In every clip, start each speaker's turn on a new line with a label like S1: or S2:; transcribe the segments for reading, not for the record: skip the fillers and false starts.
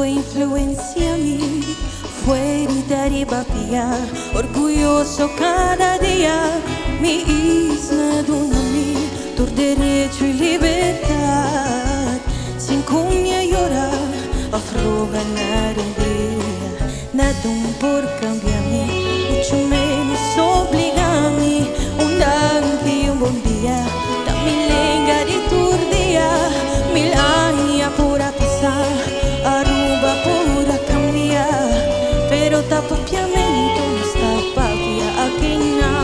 S1: poco influencia a mí, fue gritar y papiar, orgulloso cada día, mi isla donde tu derecho y libertad, sin cuña llorar, afro ganar un día, nada por cambiarme, mucho menos obligarme, un dante y un buen día, también lenga de tu día, mil años por pisar, Aruba por cambiar, pero tapapiamento no está papia aquí no,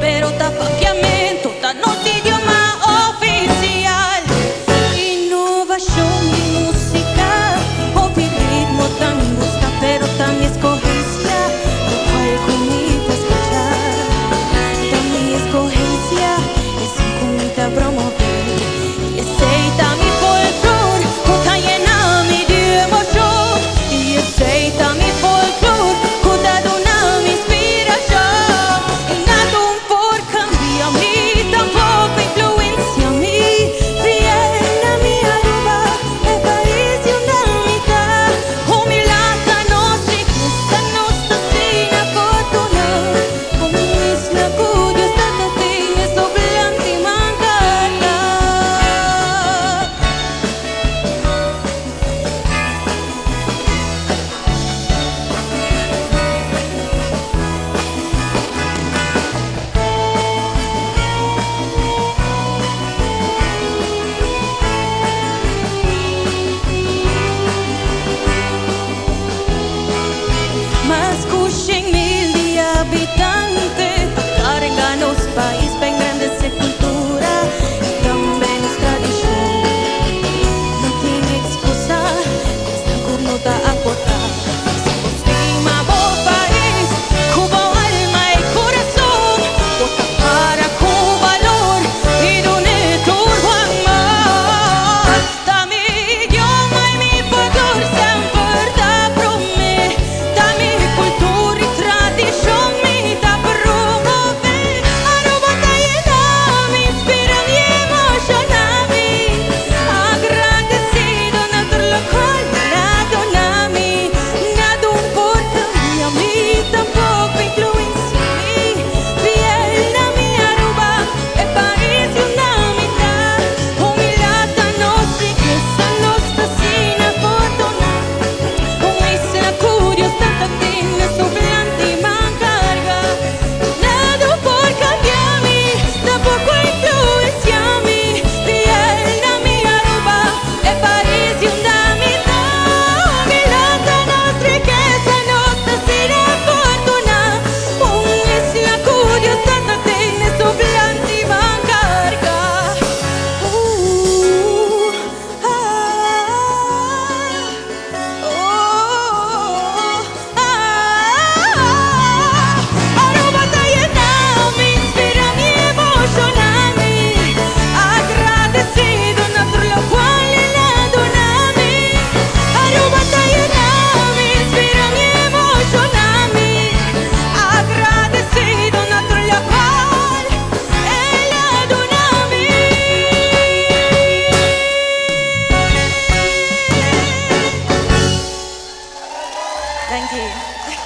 S1: pero tapapiamento está no idioma oficial, innovación y música, o ritmo tan gusta, pero tan escogencia, lo cual bonito escuchar, también escogencia es un comida promover, y aceita mi folclor, juta llena mi de emoción, y aceita mi folclor, juta dona mi inspiración, y nada por cambiar mi, tampoco influencia mi, fiel a mi Aruba, el país de una mitad, humilata nostra, questa nostra sina fortuna, come isla cuya stata te soplanti mancata. Mas cuchen mil de habitantes, cargan los países bien grandes de cultura y también es tradición. No tiene excusa, esta no da a cortar. Se estima por país, Cuba alma y corazón, vota para con valor y done turbo amor. Da mi idioma y mi folclor siempre da promé, da mi cultura y tradición mi da promover. Aruba ta llena me inspira mi emoción a mí, agradecido natur lo cual nada a mí, nada por cambiar a mí, tampoco influencia a mí, fiel a mi Aruba, el país de una mitad, humilata nostra, questa nostra sina fortuna, un'isla curia stata tenne soplanti mancarga, nada por cambiarmi, tampoco influenciarmi, fiel a mi Aruba, el país de una mitad, humilata nostra, questa nostra sina fortuna, un'isla curia stata tenne soplanti mancarga. Aruba ta llena me inspira mi emoción a mí, agradecido natur lo cual la dona a mí. Aruba ta llena me inspira mi emoción a mí, agradecido natur lo cual la dona a mí. Thank you.